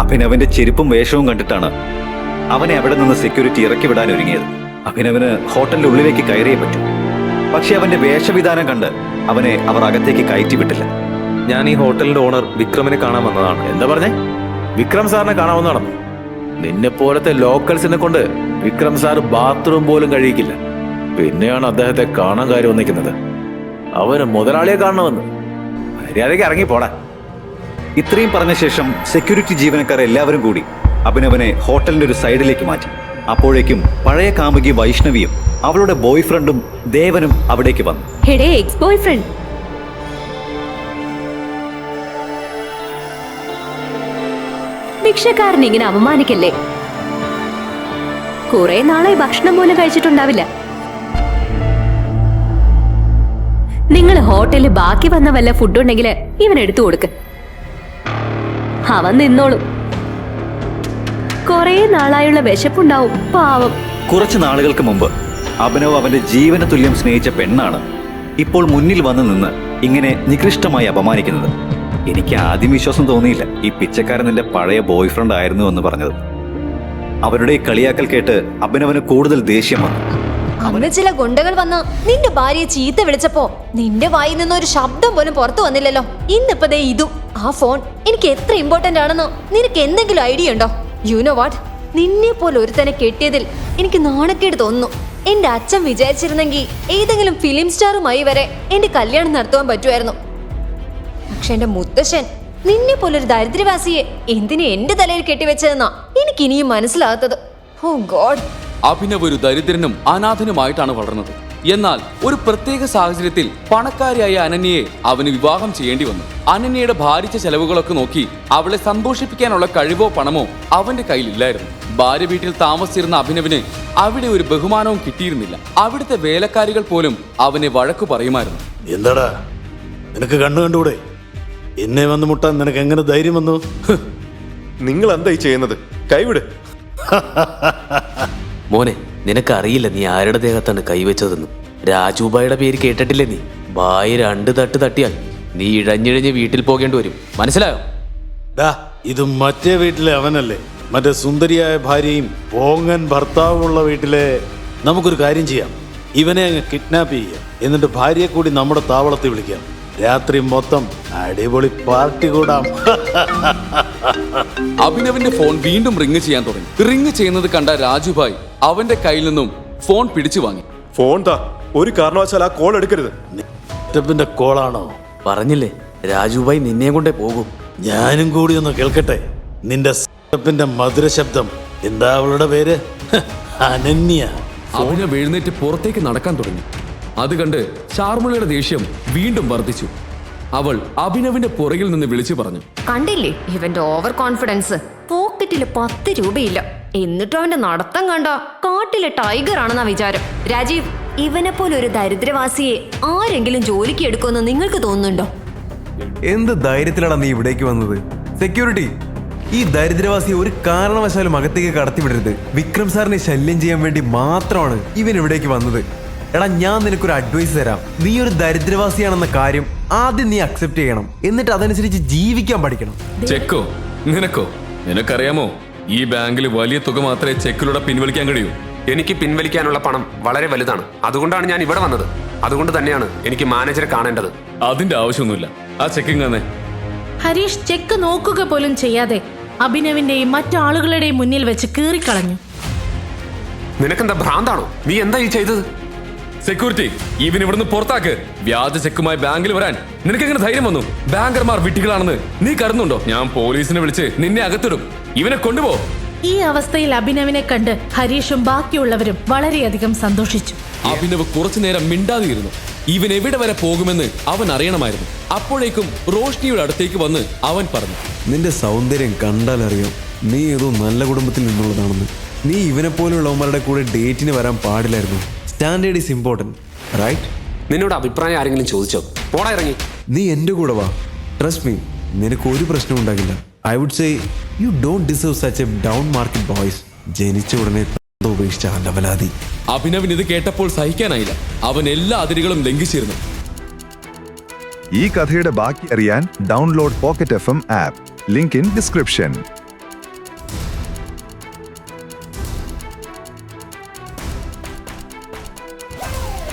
അഭിനവന്റെ ചെരുപ്പും വേഷവും കണ്ടിട്ടാണ് അവനെ അവിടെ നിന്ന് സെക്യൂരിറ്റി ഇറക്കി വിടാൻ ഒരുങ്ങിയത്. അഭിനവന് ഹോട്ടലിന്റെ ഉള്ളിലേക്ക് കയറിയേ പറ്റൂ. പക്ഷെ അവന്റെ വേഷവിധാനം കണ്ട് അവനെ അവർ അകത്തേക്ക് കയറ്റി വിട്ടില്ല. ഞാൻ ഈ ഹോട്ടലിന്റെ ഓണർ വിക്രമിനെ കാണാൻ വന്നതാണ്. എന്താ പറഞ്ഞേ? വിക്രം സാറിനെ കാണാവുന്നതാണോ? നിന്നെ പോലത്തെ ലോക്കൽസിനെ കൊണ്ട് വിക്രം സാർ ബാത്റൂം പോലും കഴിയിക്കില്ല. പിന്നെയാണ് അദ്ദേഹത്തെ കാണാൻ കാര്യം വന്നിരിക്കുന്നത്. അവന് മുതലാളിയെ കാണണമെന്ന്. മര്യാദയ്ക്ക് ഇറങ്ങി പോടാ. ഇത്രയും പറഞ്ഞ ശേഷം സെക്യൂരിറ്റി ജീവനക്കാർ എല്ലാവരും കൂടി അഭിനവനെ ഹോട്ടലിന്റെ ഒരു സൈഡിലേക്ക് മാറ്റി. അപ്പോഴേക്കും പഴയ കാമുകി വൈഷ്ണവിയും അവളുടെ ബോയ് ഫ്രണ്ടും ദേവനും അവിടേക്ക് വന്നു. എക്സ് ബോയ് ഫ്രണ്ട്, ഭിക്ഷക്കാരൻ ഇങ്ങനെ അപമാനിക്കല്ലേ? കുറെ നാളെ ഭക്ഷണം പോലും കഴിച്ചിട്ടുണ്ടാവില്ല. നിങ്ങൾ ഹോട്ടലിൽ ബാക്കി വന്ന വല്ല ഫുഡ് ഉണ്ടെങ്കിൽ ഇവൻ എടുത്തു കൊടുക്ക്. അവൻ നിന്നോളും. കുറെ നാളായുള്ള വിശപ്പുണ്ടാവും പാവം. കുറച്ചു നാളുകൾക്ക് മുമ്പ് അഭിനവ് അവന്റെ ജീവന തുല്യം സ്നേഹിച്ച പെണ്ണാണ് ഇപ്പോൾ മുന്നിൽ വന്ന് നിന്ന് ഇങ്ങനെ നികൃഷ്ടമായി അപമാനിക്കുന്നത്. എനിക്ക് ആദ്യം വിശ്വാസം തോന്നിയില്ല ഈ പിച്ചക്കാരൻ നിന്റെ പഴയ ബോയ് ഫ്രണ്ട് ആയിരുന്നു എന്ന് പറഞ്ഞത്. അവരുടെ ഈ കളിയാക്കൽ കേട്ട് അഭിനവന് കൂടുതൽ ദേഷ്യം വന്നു. അന്ന് ചില ഗുണ്ടകൾ വന്ന് നിന്റെ ഭാര്യയെ ചീത്ത വിളിച്ചപ്പോ നിന്റെ വായിൽ നിന്നൊരു ശബ്ദം പോലും പുറത്തു വന്നില്ലല്ലോ. ഇന്നിപ്പോ ദേ ഇതും. ആ ഫോൺ എനിക്ക് എത്ര ഇമ്പോർട്ടന്റ് ആണെന്നോ നിനക്ക് എന്തെങ്കിലും ഐഡിയ ഉണ്ടോ? യു നോ വാട്ട്, നിന്നെ പോലെ ഒരുത്തനെ കെട്ടിയതിൽ എനിക്ക് നാണക്കേട് തോന്നുന്നു. എന്റെ അച്ഛൻ വിചാരിച്ചിരുന്നെങ്കിൽ ഏതെങ്കിലും ഫിലിം സ്റ്റാറുമായി വരെ എന്റെ കല്യാണം നടത്തുവാൻ പറ്റുമായിരുന്നു. പക്ഷെ എന്റെ മുത്തശ്ശൻ നിന്നെ പോലൊരു ദരിദ്രവാസിയെ എന്തിനു എന്റെ തലയിൽ കെട്ടിവെച്ചതെന്നാ എനിക്ക് ഇനിയും മനസ്സിലാകാത്തത്. ഓ ഗോഡ്. അഭിനവ് ഒരു ദരിദ്രനും അനാഥനുമായിട്ടാണ് വളർന്നത്. എന്നാൽ ഒരു പ്രത്യേക സാഹചര്യത്തിൽ പണക്കാരിയായ അനന്യയെ അവന് വിവാഹം ചെയ്യേണ്ടി വന്നു. അനന്യയുടെ ഭാരിച്ച ചെലവുകളൊക്കെ നോക്കി അവളെ സന്തോഷിപ്പിക്കാനുള്ള കഴിവോ പണമോ അവന്റെ കയ്യിലില്ലായിരുന്നു. ഭാര്യ വീട്ടിൽ താമസിച്ചിരുന്ന അഭിനവിന് അവിടെ ഒരു ബഹുമാനവും കിട്ടിയിരുന്നില്ല. അവിടുത്തെ വേലക്കാരികൾ പോലും അവനെ വഴക്കു പറയുമായിരുന്നു. എന്താടാ നിനക്ക് കണ്ണു കണ്ടൂടെ? എന്നെ വന്ന് മുട്ടാൻ നിനക്ക് എങ്ങനെ ധൈര്യം വന്നു? നിങ്ങൾ എന്തായി ചെയ്യുന്നത്? കൈവിട്. മോനെ, നിനക്കറിയില്ല നീ ആരുടെ ദേഹത്താണ് കൈവച്ചതെന്നും. രാജുബായുടെ പേര് കേട്ടിട്ടില്ലേ നീ? ബായി 2 തട്ട് തട്ടിയാൽ നീ ഇഴഞ്ഞിഴഞ്ഞ് വീട്ടിൽ പോകേണ്ടി വരും. മനസ്സിലായോ? ഇത് മറ്റേ വീട്ടിലെ അവനല്ലേ? മറ്റേ സുന്ദരിയായ ഭാര്യയും പോങ്ങൻ ഭർത്താവുമുള്ള വീട്ടിലെ. നമുക്കൊരു കാര്യം ചെയ്യാം, ഇവനെ അങ്ങ് കിഡ്നാപ്പ് ചെയ്യാം. എന്നിട്ട് ഭാര്യയെ കൂടി നമ്മുടെ താവളത്തിൽ വിളിക്കാം. രാത്രി മൊത്തം അടിപൊളി പാർട്ടി കൂടാം. അഭിനവിന്റെ ഫോൺ വീണ്ടും റിങ് ചെയ്യാൻ തുടങ്ങി. റിങ് ചെയ്യുന്നത് കണ്ട രാജുഭായ് അവന്റെ കയ്യിൽ നിന്നും ഫോൺ പിടിച്ചു വാങ്ങി. ഫോൺ താ, ഒരു കാരണവശാൽ ആ കോൾ എടുക്കരുത്. സ്റ്റെപ്പിന്റെ കോളാണോ? പറഞ്ഞില്ലേ രാജുബായി നിന്നെ കൊണ്ടേ പോകും. ഞാനും കൂടി ഒന്ന് കേൾക്കട്ടെ നിന്റെ സ്റ്റെപ്പിന്റെ മധുര ശബ്ദം. എന്താ അവളുടെ പേര്? അനന്യ. അഭിനവ് എഴുന്നേറ്റ് പുറത്തേക്ക് നടക്കാൻ തുടങ്ങി. അത് കണ്ട് ശാർമിളയുടെ ദേഷ്യം വീണ്ടും വർദ്ധിച്ചു. അവൾ അഭിനവിന്റെ പുറകിൽ നിന്ന് വിളിച്ചു പറഞ്ഞു, കണ്ടില്ലേ ഇവന്റെ ഓവർ കോൺഫിഡൻസ്? പോക്കറ്റില് 10 രൂപയില്ല, എന്നിട്ടും അവന്റെ നടത്തം കണ്ട കാട്ടിലെ ടൈഗർ ആണെന്നാ വിചാരം. രാജീവ്, ഇവനെ പോലെ ഒരു ദരിദ്രവാസിയെ ആരെങ്കിലും ജോലിക്ക് എടുക്കുമെന്ന് നിങ്ങൾക്ക് തോന്നുന്നുണ്ടോ? എന്ത് ധൈര്യത്തിലാണ് നീ ഇവിടേക്ക് വന്നത്? സെക്യൂരിറ്റി, ഈ ദരിദ്രവാസിയെ ഒരു കാരണവശാലും അകത്തേക്ക് കടത്തിവിടരുത്. വിക്രം സാറിനെ ശല്യം ചെയ്യാൻ വേണ്ടി മാത്രമാണ് ഇവൻ ഇവിടേക്ക് വന്നത്. എടാ, ഞാൻ നിനക്കൊരു അഡ്വൈസ് തരാം. നീ ഒരു ദരിദ്രവാസിയാണെന്ന കാര്യം ആദ്യം നീ അക്സെപ്റ്റ് ചെയ്യണം. എന്നിട്ട് അതനുസരിച്ച് ജീവിക്കാൻ പഠിക്കണം. ചെക്കോ? നിനക്കറിയാമോ ഈ ബാങ്കിൽ വലിയ തുക മാത്രമേ ചെക്കിലൂടെ പിൻവലിക്കാൻ കഴിയൂ. എനിക്ക് പിൻവലിക്കാനുള്ള പണം വളരെ വലുതാണ്. അതുകൊണ്ടാണ് ഞാൻ ഇവിടെ വന്നത്. അതുകൊണ്ട് തന്നെയാണ് എനിക്ക് മാനേജറെ കാണേണ്ടത്. അതിന്റെ ആവശ്യമൊന്നുമില്ല. ആ ചെക്കിങ് തന്നെ. ഹരീഷ് ചെക്ക് നോക്കുക പോലും ചെയ്യാതെ അഭിനവിന്റെയും മറ്റാളുകളുടെയും മുന്നിൽ വെച്ച് കീറിക്കളഞ്ഞു. നിനക്കെന്താ ഭ്രാന്താണോ? നീ എന്താ ഈ ചെയ്തത്? സെക്യൂരിറ്റി, ഇവൻ ഇവിടുന്ന് പുറത്താക്ക്. വ്യാജ ചെക്കുമായി ബാങ്കിൽ വരാൻ നിനക്കെങ്ങനെ ധൈര്യം വന്നു? ബാങ്കർമാർ വിട്ടികളാണെന്ന് നീ കരുതുന്നുണ്ടോ? ഞാൻ പോലീസിനെ വിളിച്ച് നിന്നെ അകത്തിടും. ഇവനെ കൊണ്ടുപോ. ഈ അവസ്ഥയിൽ അഭിനവിനെ കണ്ട് ഹരീഷും ബാക്കിയുള്ളവരും വളരെയധികം സന്തോഷിച്ചു. അഭിനവ് കുറച്ചുനേരം മിണ്ടാതിരുന്നു. ഇവൻ എവിടെ വരെ പോകുമെന്ന് അവൻ അറിയണമായിരുന്നു. അപ്പോഴേക്കും റോഷ്നിയുടെ അടുത്തേക്ക് വന്ന് അവൻ പറഞ്ഞു, നിന്റെ സൗന്ദര്യം കണ്ടാൽ അറിയാം നീ ഏതോ നല്ല കുടുംബത്തിൽ നിന്നുള്ളതാണെന്ന്. നീ ഇവനെ പോലെയുള്ളവന്മാരുടെ കൂടെ ഡേറ്റിന് വരാൻ പാടില്ലായിരുന്നു. Standard is important, right? നിന്നോട് അഭിപ്രായം ആരെങ്കിലും ചോദിച്ചോ? പോടാ ഇറങ്ങി. നീ എൻ്റെ കൂടെ വാ. ട്രസ്റ്റ് മീ, നിനക്ക് ഒരു പ്രശ്നം ഉണ്ടാകില്ല. I would say you don't deserve such a down market boys. ജനിച്ച ഉടനെ ഉപേക്ഷിച്ച അലവലാതി. അഭിനവിന് ഇത് കേട്ടപ്പോൾ സഹിക്കാനായില്ല. അവൻ എല്ലാ അതിരുകളും ലംഘിച്ചിരുന്നു. ഈ കഥയുടെ ബാക്കി അറിയാൻ download pocket FM app. Link in description.